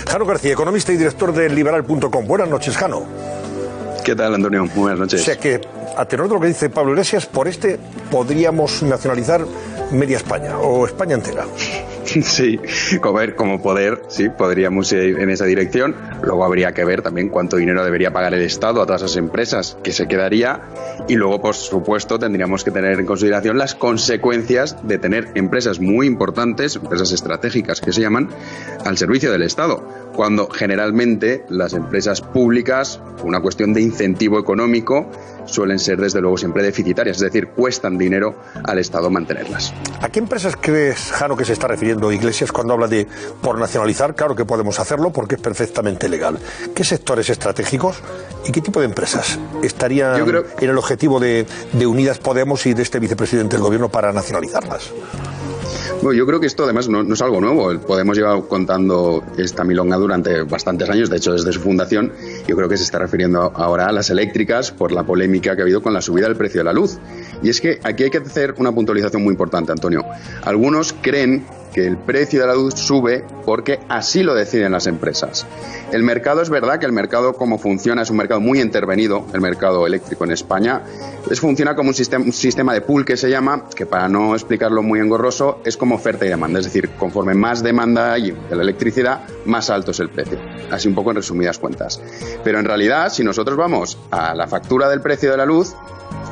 Jano García, economista y director de Liberal.com. Buenas noches, Jano. ¿Qué tal, Antonio? Buenas noches. O sea que, a tenor de lo que dice Pablo Iglesias, por podríamos nacionalizar media España o España entera. Sí, como poder, sí, podríamos ir en esa dirección. Luego habría que ver también cuánto dinero debería pagar el Estado a todas esas empresas que se quedaría. Y luego, por supuesto, tendríamos que tener en consideración las consecuencias de tener empresas muy importantes, empresas estratégicas que se llaman, al servicio del Estado. Cuando generalmente las empresas públicas, por una cuestión de incentivo económico, suelen ser desde luego siempre deficitarias, es decir, cuestan dinero al Estado mantenerlas. ¿A qué empresas crees, Jano, que se está refiriendo Iglesias cuando habla de por nacionalizar? Claro que podemos hacerlo porque es perfectamente legal. ¿Qué sectores estratégicos y qué tipo de empresas estarían en el objetivo de Unidas Podemos y de este vicepresidente del gobierno para nacionalizarlas? Bueno, yo creo que esto además no es algo nuevo. Podemos llevar contando esta milonga durante bastantes años, de hecho desde su fundación. Yo creo que se está refiriendo ahora a las eléctricas por la polémica que ha habido con la subida del precio de la luz. Y es que aquí hay que hacer una puntualización muy importante, Antonio. Algunos creen que el precio de la luz sube porque así lo deciden las empresas. El mercado, es verdad que el mercado como funciona es un mercado muy intervenido, el mercado eléctrico en España. Funciona como un sistema de pool que se llama, que para no explicarlo muy engorroso, es como oferta y demanda. Es decir, conforme más demanda hay de la electricidad, más alto es el precio. Así un poco en resumidas cuentas. Pero en realidad, si nosotros vamos a la factura del precio de la luz,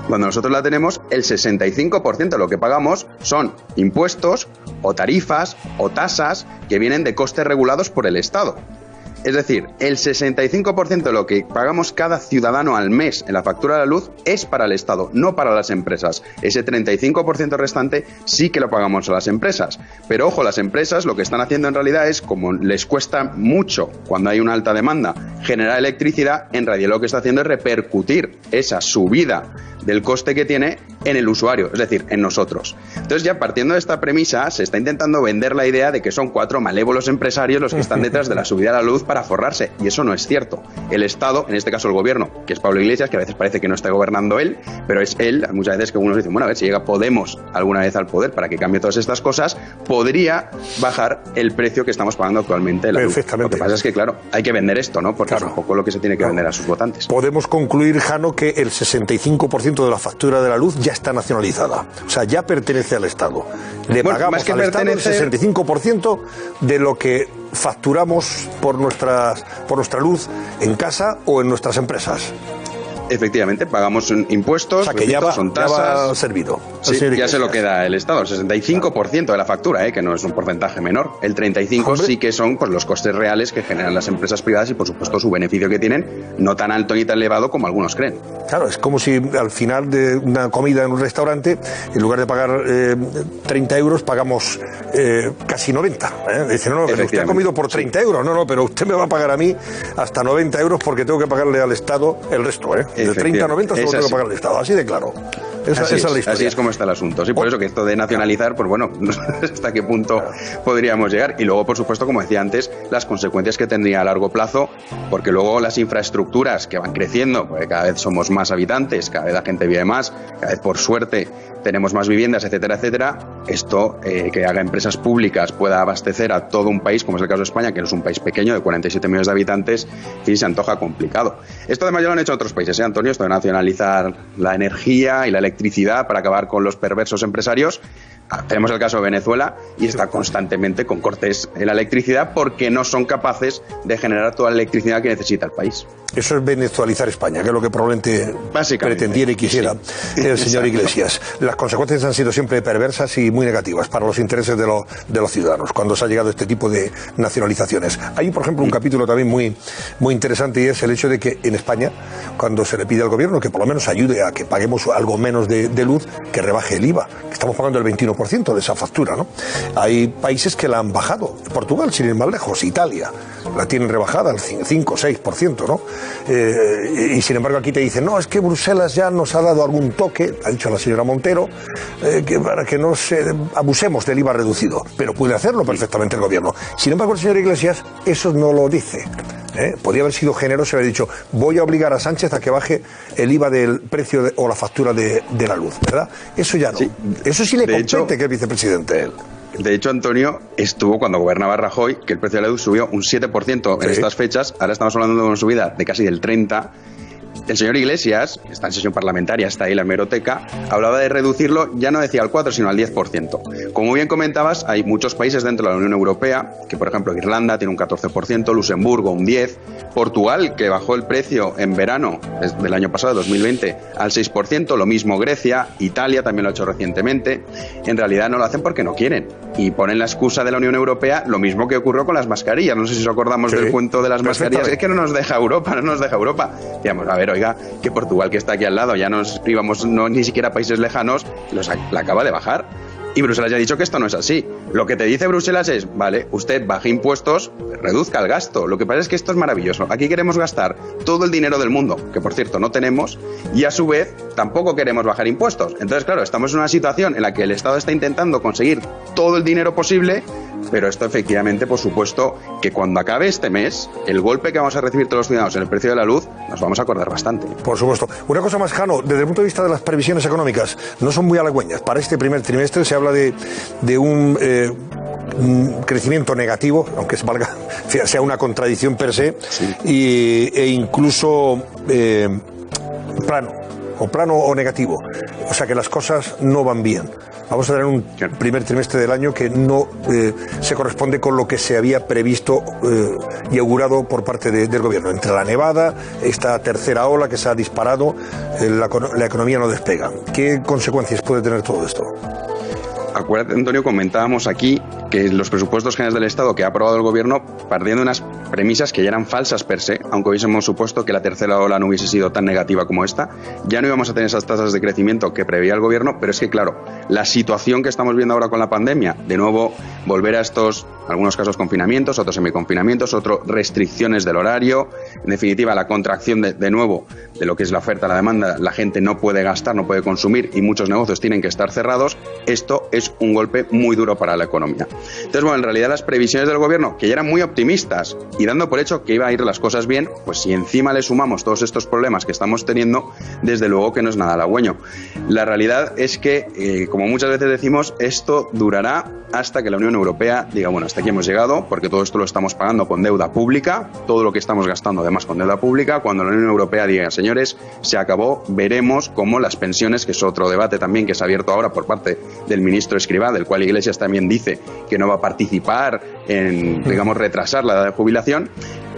cuando nosotros la tenemos, el 65% de lo que pagamos son impuestos o tarifas o tasas que vienen de costes regulados por el Estado. Es decir, el 65% de lo que pagamos cada ciudadano al mes en la factura de la luz es para el Estado, no para las empresas. Ese 35% restante sí que lo pagamos a las empresas. Pero ojo, las empresas lo que están haciendo en realidad es, como les cuesta mucho cuando hay una alta demanda generar electricidad, en realidad lo que está haciendo es repercutir esa subida del coste que tiene en el usuario, es decir, en nosotros. Entonces, ya partiendo de esta premisa, se está intentando vender la idea de que son 4 malévolos empresarios los que están detrás de la subida de la luz para forrarse, y eso no es cierto. El Estado, en este caso el gobierno, que es Pablo Iglesias, que a veces parece que no está gobernando él, pero es él, muchas veces que algunos dicen, bueno, a ver si llega Podemos alguna vez al poder para que cambie todas estas cosas, podría bajar el precio que estamos pagando actualmente de la luz. Lo que pasa es que, claro, hay que vender esto, ¿no? Porque es un poco lo que se tiene que vender a sus votantes. Podemos concluir, Jano, que el 65% de la factura de la luz ya está nacionalizada. O sea, ya pertenece al Estado. Le pagamos al Estado el 65% de lo que facturamos por nuestra luz en casa o en nuestras empresas. Efectivamente, pagamos impuestos, o sea, que son tasas. Ya va servido. Sí, ya se lo queda el Estado, el 65% de la factura, que no es un porcentaje menor. El 35% sí que son pues los costes reales que generan las empresas privadas y, por supuesto, su beneficio que tienen, no tan alto ni tan elevado como algunos creen. Claro, es como si al final de una comida en un restaurante, en lugar de pagar 30 euros, pagamos casi 90. Dice, no, pero usted ha comido por 30 euros. No, pero usted me va a pagar a mí hasta 90 euros porque tengo que pagarle al Estado el resto, De 30 a 90 solo tengo que pagar al Estado, así de claro. Esa es la historia. Así es como está el asunto. Sí, por eso que esto de nacionalizar, pues bueno, no sé hasta qué punto podríamos llegar. Y luego, por supuesto, como decía antes, las consecuencias que tendría a largo plazo, porque luego las infraestructuras que van creciendo, porque cada vez somos más habitantes, cada vez la gente vive más, cada vez por suerte tenemos más viviendas, etcétera, etcétera. Esto que haga empresas públicas pueda abastecer a todo un país, como es el caso de España, que no es un país pequeño de 47 millones de habitantes, y se antoja complicado. Esto además ya lo han hecho otros países, Antonio, esto de nacionalizar la energía y la electricidad para acabar con los perversos empresarios. Tenemos el caso de Venezuela y está constantemente con cortes en la electricidad porque no son capaces de generar toda la electricidad que necesita el país. Eso es venezualizar España, que es lo que probablemente pretendiera y quisiera el señor Iglesias. Las consecuencias han sido siempre perversas y muy negativas para los intereses de los ciudadanos cuando se ha llegado a este tipo de nacionalizaciones. Hay, por ejemplo, un capítulo también muy interesante, y es el hecho de que en España, cuando se le pide al gobierno que por lo menos ayude a que paguemos algo menos de luz, que rebaje el IVA, que estamos pagando el 21% de esa factura, ¿no? Hay países que la han bajado. Portugal, sin ir más lejos, Italia, la tienen rebajada al 5 o 6%, ¿no? Y sin embargo aquí te dicen, no, es que Bruselas ya nos ha dado algún toque, ha dicho la señora Montero, que para que no abusemos del IVA reducido, pero puede hacerlo perfectamente el gobierno. Sin embargo el señor Iglesias eso no lo dice. Podría haber sido generoso y haber dicho, voy a obligar a Sánchez a que baje el IVA del precio o la factura de la luz, ¿verdad? Eso ya no. Sí. Eso sí le compete, que es vicepresidente él. de hecho, Antonio, estuvo cuando gobernaba Rajoy, que el precio de la luz subió un 7% en estas fechas. Ahora estamos hablando de una subida de casi del 30%. El señor Iglesias, que está en sesión parlamentaria, está ahí en la hemeroteca, hablaba de reducirlo, ya no decía al 4, sino al 10%. Como bien comentabas, hay muchos países dentro de la Unión Europea, que por ejemplo Irlanda tiene un 14%, Luxemburgo un 10%, Portugal, que bajó el precio en verano del año pasado, 2020, al 6%, lo mismo Grecia, Italia también lo ha hecho recientemente. En realidad no lo hacen porque no quieren, y ponen la excusa de la Unión Europea, lo mismo que ocurrió con las mascarillas. No sé si os acordamos del cuento de las mascarillas, es que no nos deja Europa. Digamos, a ver, oiga, que Portugal, que está aquí al lado, ya nos íbamos, no, ni siquiera a países lejanos, la acaba de bajar. Y Bruselas ya ha dicho que esto no es así. Lo que te dice Bruselas es, vale, usted baje impuestos, reduzca el gasto. Lo que pasa es que esto es maravilloso. Aquí queremos gastar todo el dinero del mundo, que por cierto no tenemos, y a su vez tampoco queremos bajar impuestos. Entonces, claro, estamos en una situación en la que el Estado está intentando conseguir todo el dinero posible, pero esto efectivamente, por supuesto, que cuando acabe este mes, el golpe que vamos a recibir todos los ciudadanos en el precio de la luz, nos vamos a acordar bastante. Por supuesto. Una cosa más, Jano, desde el punto de vista de las previsiones económicas, no son muy halagüeñas. Para este primer trimestre se habla de un crecimiento negativo, aunque sea una contradicción per se, sí. E incluso plano o negativo. O sea que las cosas no van bien. Vamos a tener un primer trimestre del año que no se corresponde con lo que se había previsto y augurado por parte del gobierno. Entre la nevada, esta tercera ola que se ha disparado, la economía no despega. ¿Qué consecuencias puede tener todo esto? Acuérdate, Antonio, comentábamos aquí que los presupuestos generales del Estado que ha aprobado el gobierno partían de unas premisas que ya eran falsas per se, aunque hubiésemos supuesto que la tercera ola no hubiese sido tan negativa como esta. Ya no íbamos a tener esas tasas de crecimiento que preveía el gobierno, pero es que, claro, la situación que estamos viendo ahora con la pandemia, de nuevo, volver a estos, algunos casos confinamientos, otros semiconfinamientos, otros restricciones del horario, en definitiva, la contracción de nuevo de lo que es la oferta, la demanda, la gente no puede gastar, no puede consumir y muchos negocios tienen que estar cerrados. Esto es un golpe muy duro para la economía. Entonces, bueno, en realidad las previsiones del gobierno, que ya eran muy optimistas y dando por hecho que iba a ir las cosas bien, pues si encima le sumamos todos estos problemas que estamos teniendo, desde luego que no es nada halagüeño. La realidad es que, como muchas veces decimos, esto durará hasta que la Unión Europea diga, bueno, hasta aquí hemos llegado, porque todo esto lo estamos pagando con deuda pública, todo lo que estamos gastando además con deuda pública. Cuando la Unión Europea diga, señores, se acabó, veremos cómo las pensiones, que es otro debate también que se ha abierto ahora por parte del ministro Escrivá, del cual Iglesias también dice que no va a participar en, digamos, retrasar la edad de jubilación.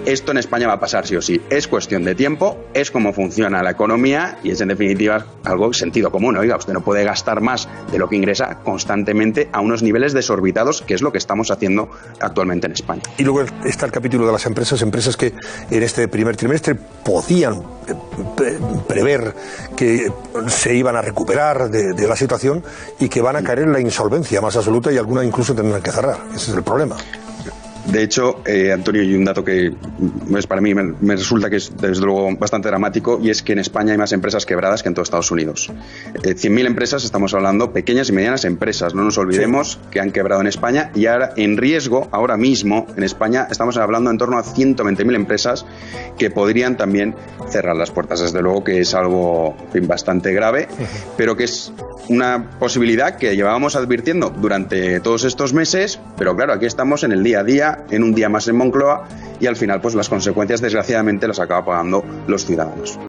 Esto en España va a pasar sí o sí. Es cuestión de tiempo, es cómo funciona la economía y es en definitiva algo sentido común. Oiga, usted no puede gastar más de lo que ingresa constantemente a unos niveles desorbitados, que es lo que estamos haciendo actualmente en España. Y luego está el capítulo de las empresas que en este primer trimestre podían prever que se iban a recuperar de la situación y que van a caer en la insolvencia más absoluta y algunas incluso tendrán que cerrar. Ese es el problema. De hecho, Antonio, y un dato que para mí me resulta que es desde luego bastante dramático, y es que en España hay más empresas quebradas que en todo Estados Unidos. 100.000 empresas, estamos hablando, pequeñas y medianas empresas, no nos olvidemos que han quebrado en España, y ahora en riesgo, ahora mismo en España estamos hablando en torno a 120.000 empresas que podrían también cerrar las puertas. Desde luego que es algo, en fin, bastante grave, pero que es una posibilidad que llevábamos advirtiendo durante todos estos meses, pero claro, aquí estamos en el día a día, en un día más en Moncloa, y al final pues las consecuencias desgraciadamente las acaba pagando los ciudadanos.